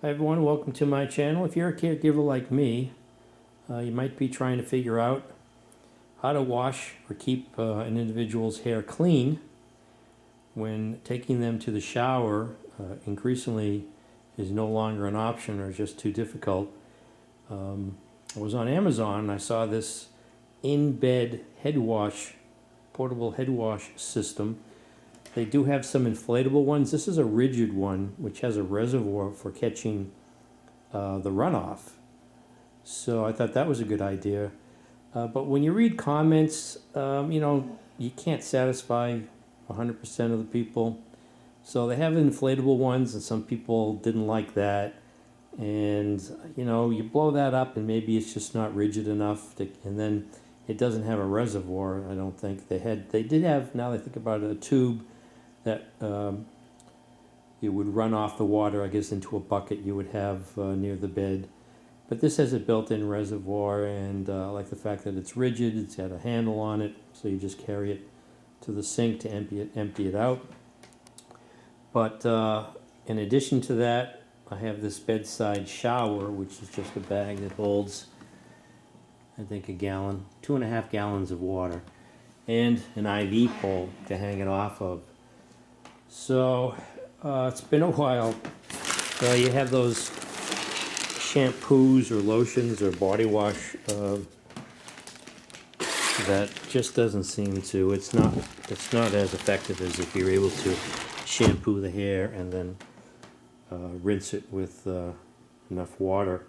Hi everyone, welcome to my channel. If you're a caregiver like me, you might be trying to figure out how to wash or keep an individual's hair clean when taking them to the shower increasingly is no longer an option or just too difficult. I was on Amazon and I saw this Inbed head wash, portable head wash system. They do have some inflatable ones. This is a rigid one which has a reservoir for catching the runoff. So I thought that was a good idea. But when you read comments, you can't satisfy 100% of the people. So they have inflatable ones and some people didn't like that. And you blow that up and maybe it's just not rigid enough and then it doesn't have a reservoir. I don't think they did have, now that I think about it, a tube that it would run off the water, I guess, into a bucket you would have near the bed. But this has a built-in reservoir, and I like the fact that it's rigid. It's got a handle on it, so you just carry it to the sink to empty it out. But in addition to that, I have this bedside shower, which is just a bag that holds, I think, 2.5 gallons of water, and an IV pole to hang it off of. So it's been a while. You have those shampoos or lotions or body wash that just doesn't seem to. It's not as effective as if you're able to shampoo the hair and then rinse it with enough water.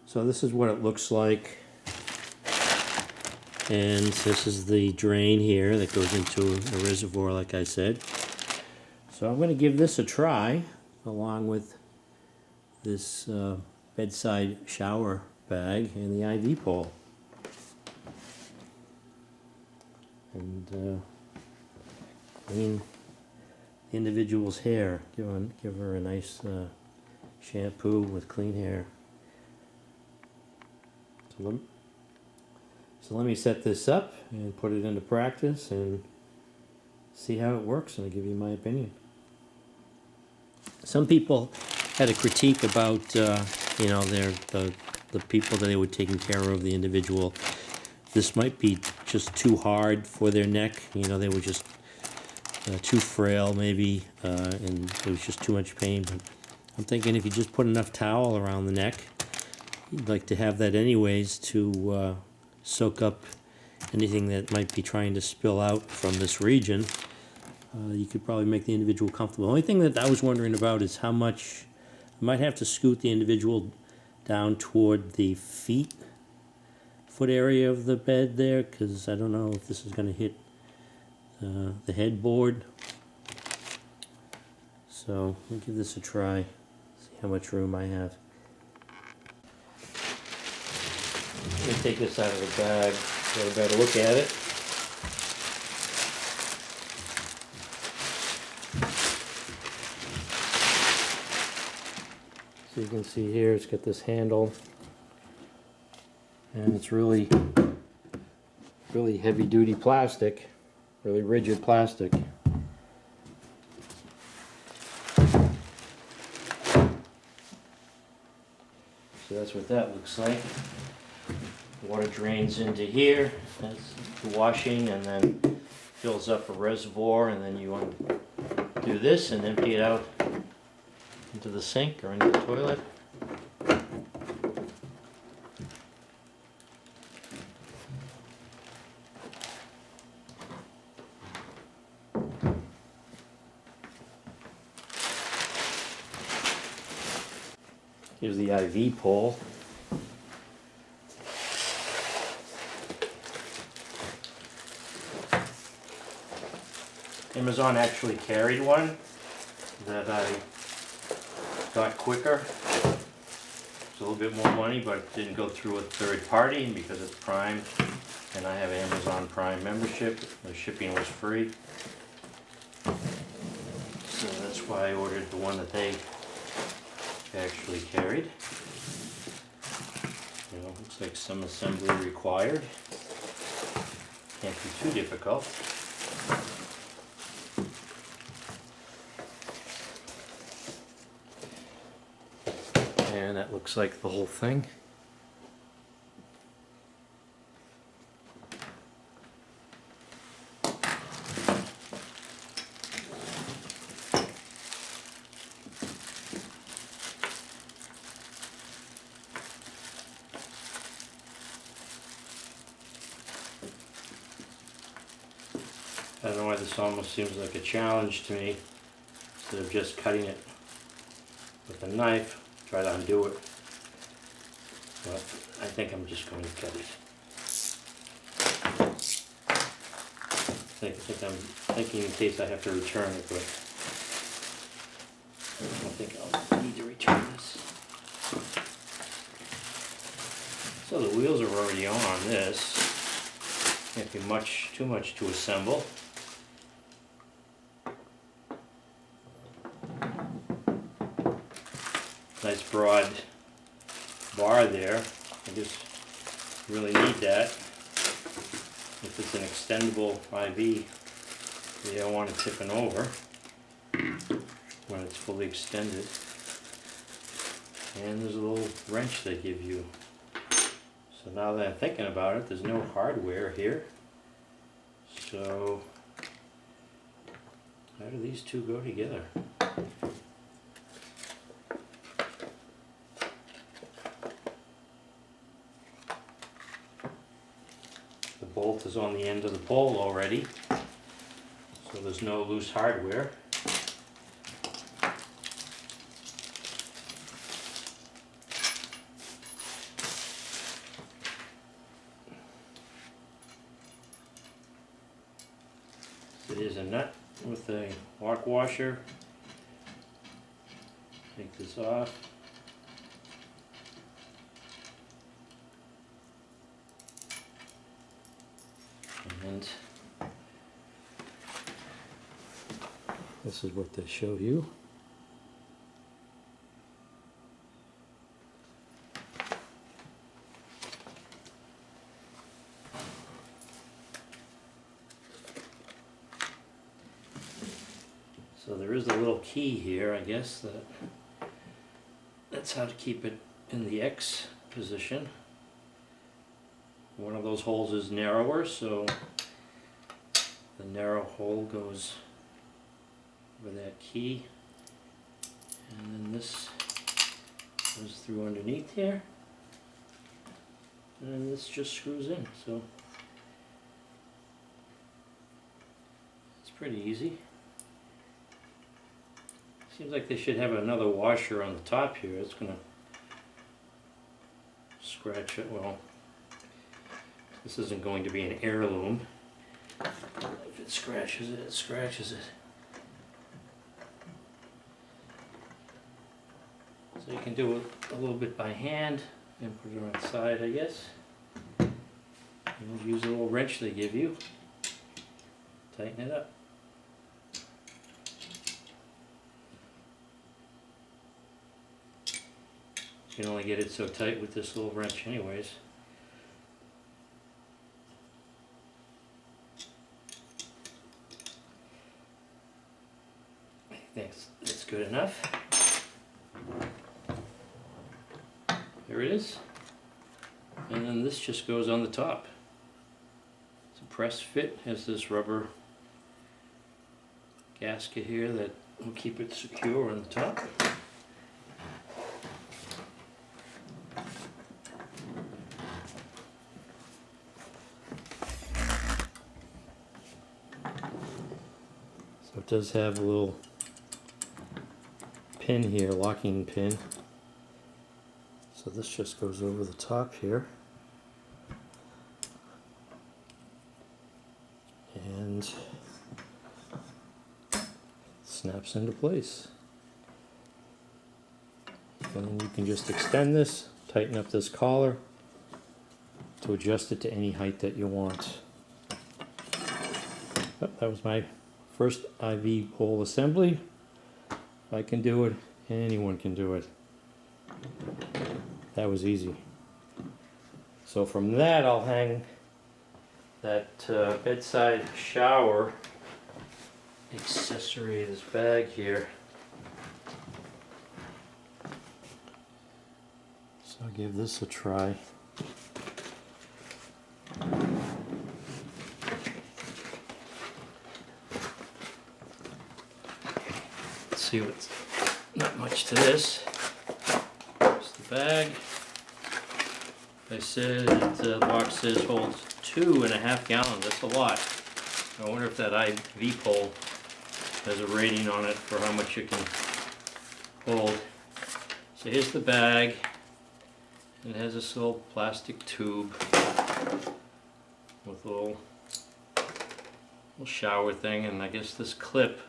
So this is what it looks like. And this is the drain here that goes into a reservoir, like I said. So I'm going to give this a try along with this bedside shower bag and the IV pole. And clean the individual's hair. Give her a nice shampoo with clean hair. So let me set this up and put it into practice and see how it works, and I'll give you my opinion. Some people had a critique about, the people that they were taking care of, the individual. This might be just too hard for their neck. They were just too frail, maybe, and it was just too much pain. But I'm thinking if you just put enough towel around the neck, you'd like to have that anyways to soak up anything that might be trying to spill out from this region. You could probably make the individual comfortable. The only thing that I was wondering about is how much I might have to scoot the individual down toward the foot area of the bed there, because I don't know if this is going to hit the headboard. So I'll give this a try, see how much room I have. Let me take this out of the bag, get a better look at it. So you can see here it's got this handle, and it's really heavy duty plastic, really rigid plastic. So that's what that looks like. Water drains into here, that's the washing, and then fills up a reservoir, and then you undo this and empty it out into the sink or into the toilet. Here's the IV pole. Amazon actually carried one that I got quicker. It's a little bit more money, but it didn't go through a third party, and because it's Prime and I have Amazon Prime membership, the shipping was free. So that's why I ordered the one that they actually carried. Looks like some assembly required. Can't be too difficult. And that looks like the whole thing. I don't know why this almost seems like a challenge to me. Instead of just cutting it with a knife, try to undo it. But I think I'm just going to cut it. I think I'm thinking in case I have to return it, but I don't think I'll need to return this. So the wheels are already on this. Can't be too much to assemble. Nice broad bar there. I just really need that. If it's an extendable IV, you don't want it tipping over when it's fully extended. And there's a little wrench they give you. So now that I'm thinking about it, there's no hardware here. So how do these two go together? The bolt is on the end of the pole already, so there's no loose hardware. It is a nut with a lock washer. Take this off. And this is what they show you. So there is a little key here, I guess, that's how to keep it in the X position. One of those holes is narrower, so the narrow hole goes over that key, and then this goes through underneath here, and then this just screws in. So it's pretty easy. Seems like they should have another washer on the top here. It's gonna scratch it. Well, this isn't going to be an heirloom. If it scratches it, it scratches it. So you can do it a little bit by hand and put it on the side, I guess. And use a little wrench they give you. Tighten it up. You can only get it so tight with this little wrench anyways. I think that's good enough. There it is. And then this just goes on the top. It's a press fit, has this rubber gasket here that will keep it secure on the top. So it does have a little pin here, locking pin. So this just goes over the top here. And snaps into place. And then you can just extend this, tighten up this collar to adjust it to any height that you want. Oh, that was my first IV pole assembly. If I can do it, anyone can do it. That was easy. So from that I'll hang that bedside shower accessory, this bag here. So I'll give this a try. Let's see what's not much to this. Here's the bag. I said the box says holds 2.5 gallons. That's a lot. I wonder if that IV pole has a rating on it for how much it can hold. So here's the bag. It has this little plastic tube with a little shower thing, and I guess this clip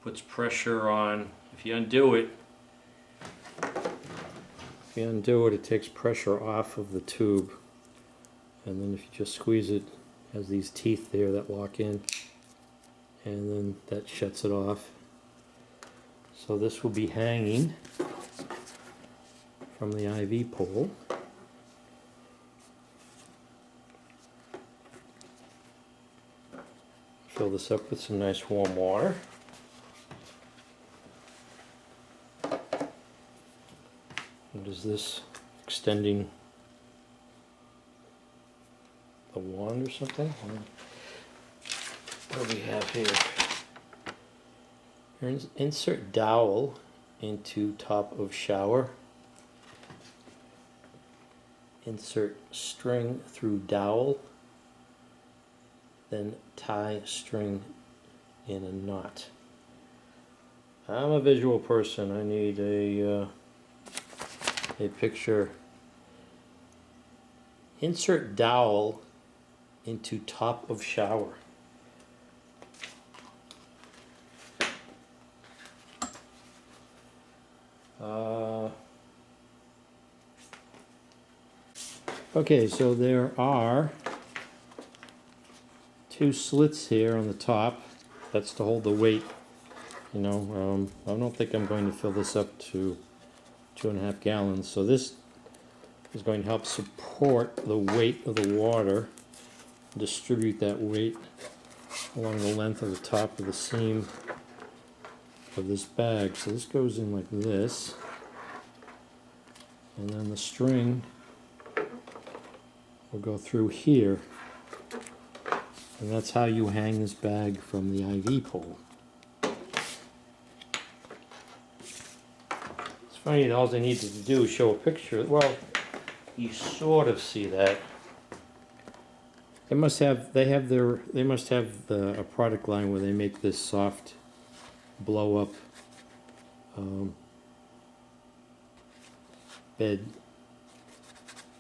puts pressure on. If you undo it, it takes pressure off of the tube, and then if you just squeeze it, it has these teeth there that lock in, and then that shuts it off. So this will be hanging from the IV pole. Fill this up with some nice warm water. What is this? Extending the wand or something? What do we have here? Insert dowel into top of shower. Insert string through dowel. Then tie string in a knot. I'm a visual person. I need a picture. Insert dowel into top of shower. Okay, so there are 2 slits here on the top. That's to hold the weight. I don't think I'm going to fill this up to 2.5 gallons. So this is going to help support the weight of the water, distribute that weight along the length of the top of the seam of this bag. So this goes in like this, and then the string will go through here, and that's how you hang this bag from the IV pole. It's funny, all they needed to do is show a picture. Well, you sort of see that. They must have a product line where they make this soft blow up bed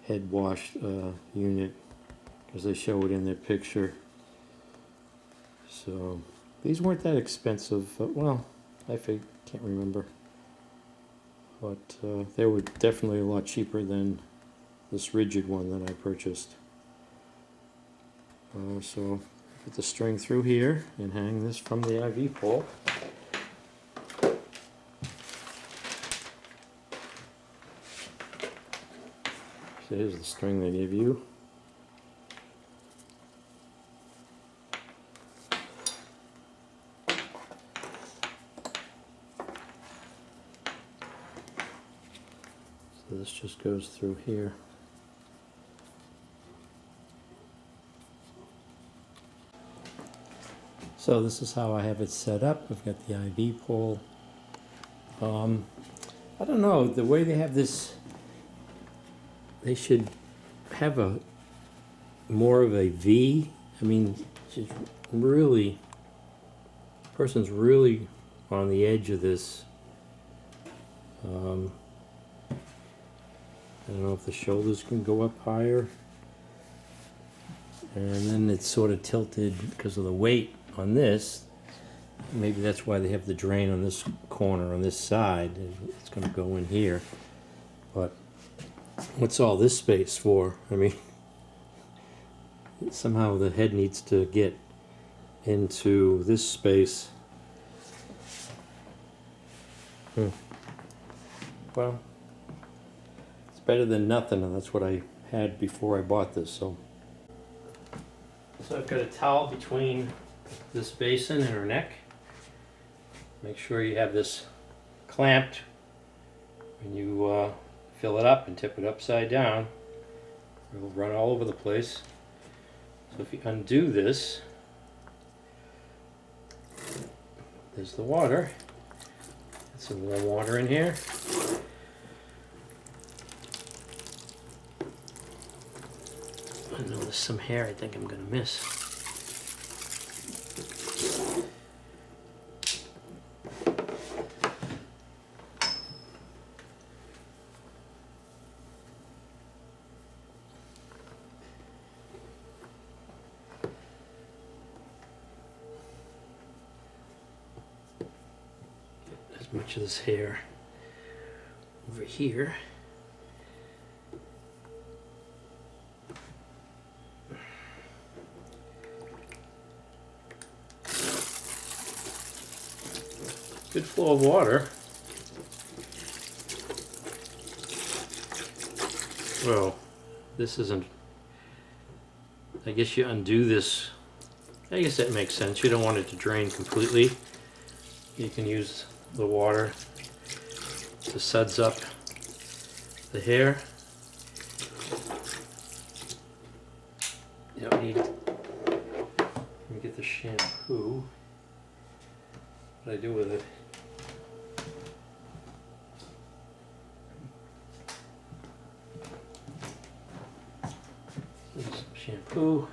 head wash unit, because they show it in their picture. So these weren't that expensive. Well, can't remember, but they were definitely a lot cheaper than this rigid one that I purchased. So put the string through here and hang this from the IV pole. So here's the string they give you. So this just goes through here. So this is how I have it set up. I've got the IV pole. I don't know, the way they have this, they should have a more of a V. I mean, just really, person's really on the edge of this. I don't know if the shoulders can go up higher. And then it's sort of tilted because of the weight on this. Maybe that's why they have the drain on this corner, on this side. It's going to go in here. But what's all this space for? I mean, somehow the head needs to get into this space. Well, it's better than nothing, and that's what I had before I bought this. So I've got a towel between this basin and her neck. Make sure you have this clamped when you fill it up and tip it upside down, it'll run all over the place. So if you undo this, there's the water. Get some warm water in here. I know there's some hair I think I'm going to miss. Get as much of this hair over here. Good flow of water. Well, this isn't, I guess you undo this. I guess that makes sense. You don't want it to drain completely. You can use the water to suds up the hair. You don't need, let me get the shampoo. What do I do with it? Use some shampoo.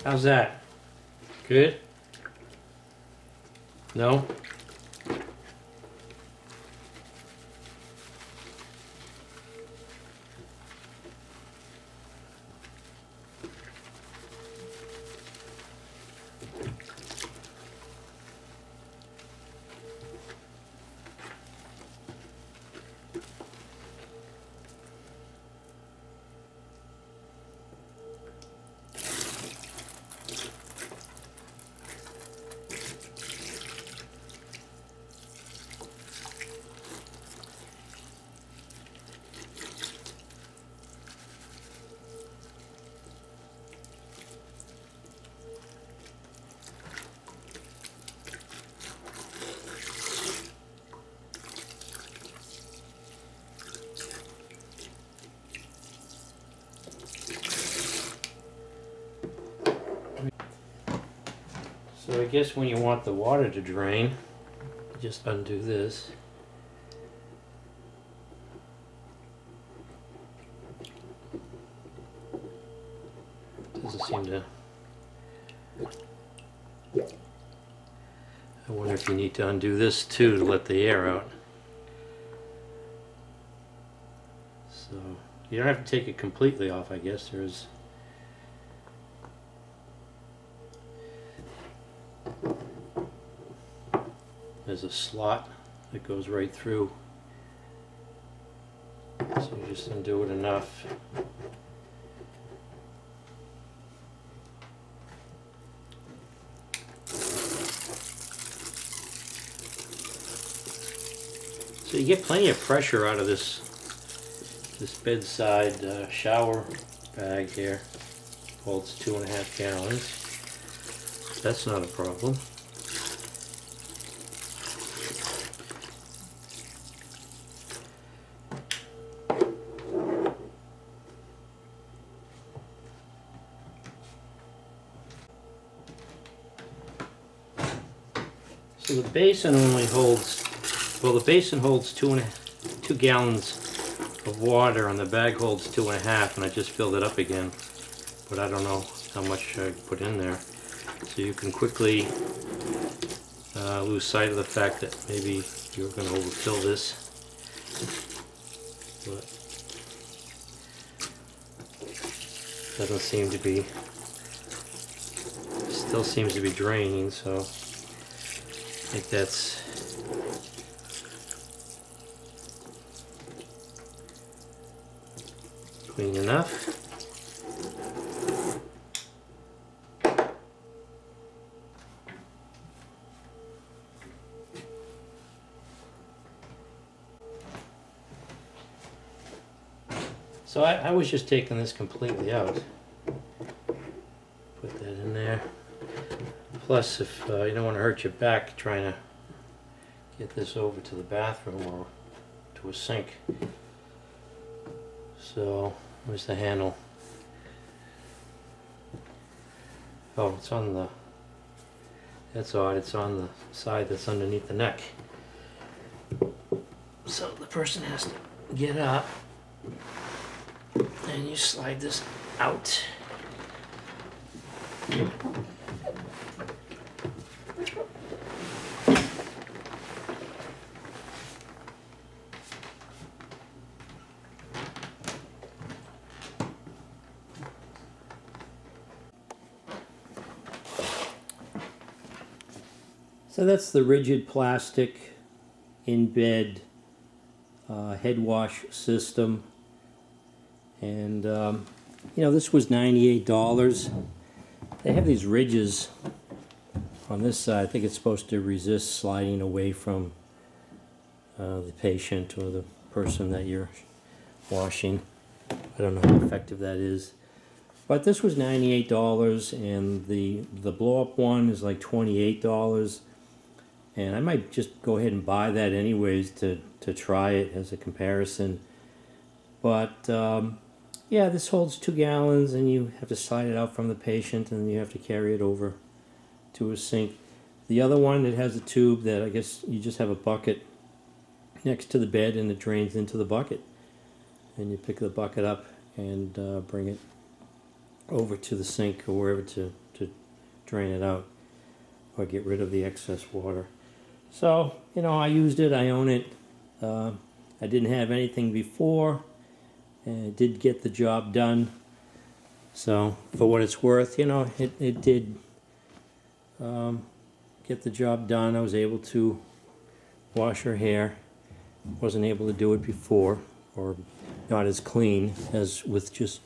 How's that? Good? No? So I guess when you want the water to drain, you just undo this. Doesn't seem to. I wonder if you need to undo this too to let the air out. So you don't have to take it completely off, I guess. There's a slot that goes right through, so you just undo it enough. So you get plenty of pressure out of this bedside shower bag here. Holds 2.5 gallons. That's not a problem. So the basin only holds, well, the basin holds 2 gallons of water, and the bag holds 2.5, and I just filled it up again, but I don't know how much I put in there. So you can quickly lose sight of the fact that maybe you're going to overfill this. But doesn't seem to be. Still still seems to be draining, so I think that's clean enough. So I was just taking this completely out. Put that in there. Plus, if you don't want to hurt your back trying to get this over to the bathroom or to a sink. So, where's the handle? Oh, it's on the, that's odd, it's on the side that's underneath the neck. So the person has to get up and you slide this out. So that's the rigid plastic Inbed head wash system, and you know, this was $98. They have these ridges on this side. I think it's supposed to resist sliding away from the patient or the person that you're washing. I don't know how effective that is. But this was $98, and the blow-up one is like $28. And I might just go ahead and buy that anyways to try it as a comparison. But yeah, this holds 2 gallons, and you have to slide it out from the patient, and you have to carry it over to a sink. The other one, it has a tube that I guess you just have a bucket next to the bed, and it drains into the bucket. And you pick the bucket up and bring it over to the sink or wherever to drain it out or get rid of the excess water. So, you know, I used it, I own it. I didn't have anything before, and it did get the job done. So, for what it's worth, you know, it did get the job done. I was able to wash her hair. Wasn't able to do it before, or not as clean as with just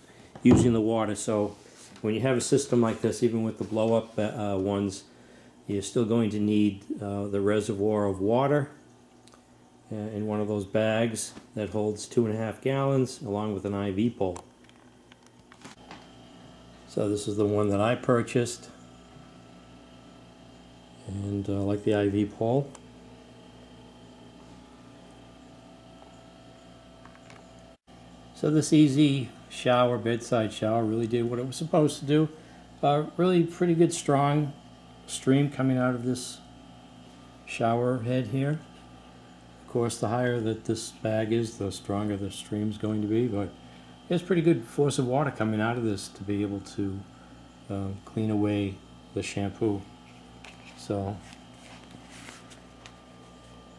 using the water. So, when you have a system like this, even with the blow-up ones, you're still going to need the reservoir of water in one of those bags that holds 2.5 gallons, along with an IV pole. So this is the one that I purchased, and I like the IV pole. So this easy shower, bedside shower, really did what it was supposed to do. Really pretty good strong stream coming out of this shower head here. Of course, the higher that this bag is, the stronger the stream's going to be, but there's pretty good force of water coming out of this to be able to clean away the shampoo. So,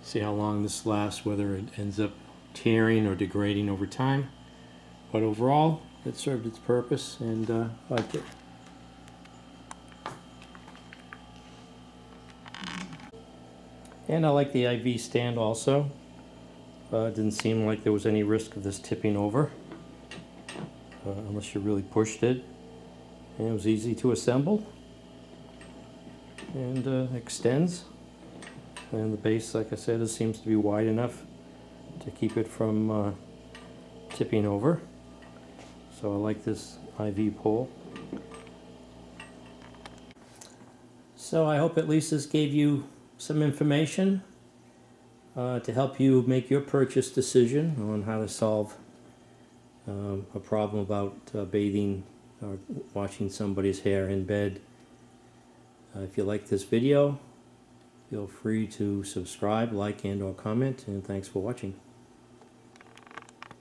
see how long this lasts, whether it ends up tearing or degrading over time. But overall, it served its purpose, and I liked it. And I like the IV stand also. It didn't seem like there was any risk of this tipping over, unless you really pushed it. And it was easy to assemble, and extends. And the base, like I said, it seems to be wide enough to keep it from tipping over. So I like this IV pole. So I hope at least this gave you some information to help you make your purchase decision on how to solve a problem about bathing or washing somebody's hair in bed. If you like this video, feel free to subscribe, like, and/or comment, and thanks for watching.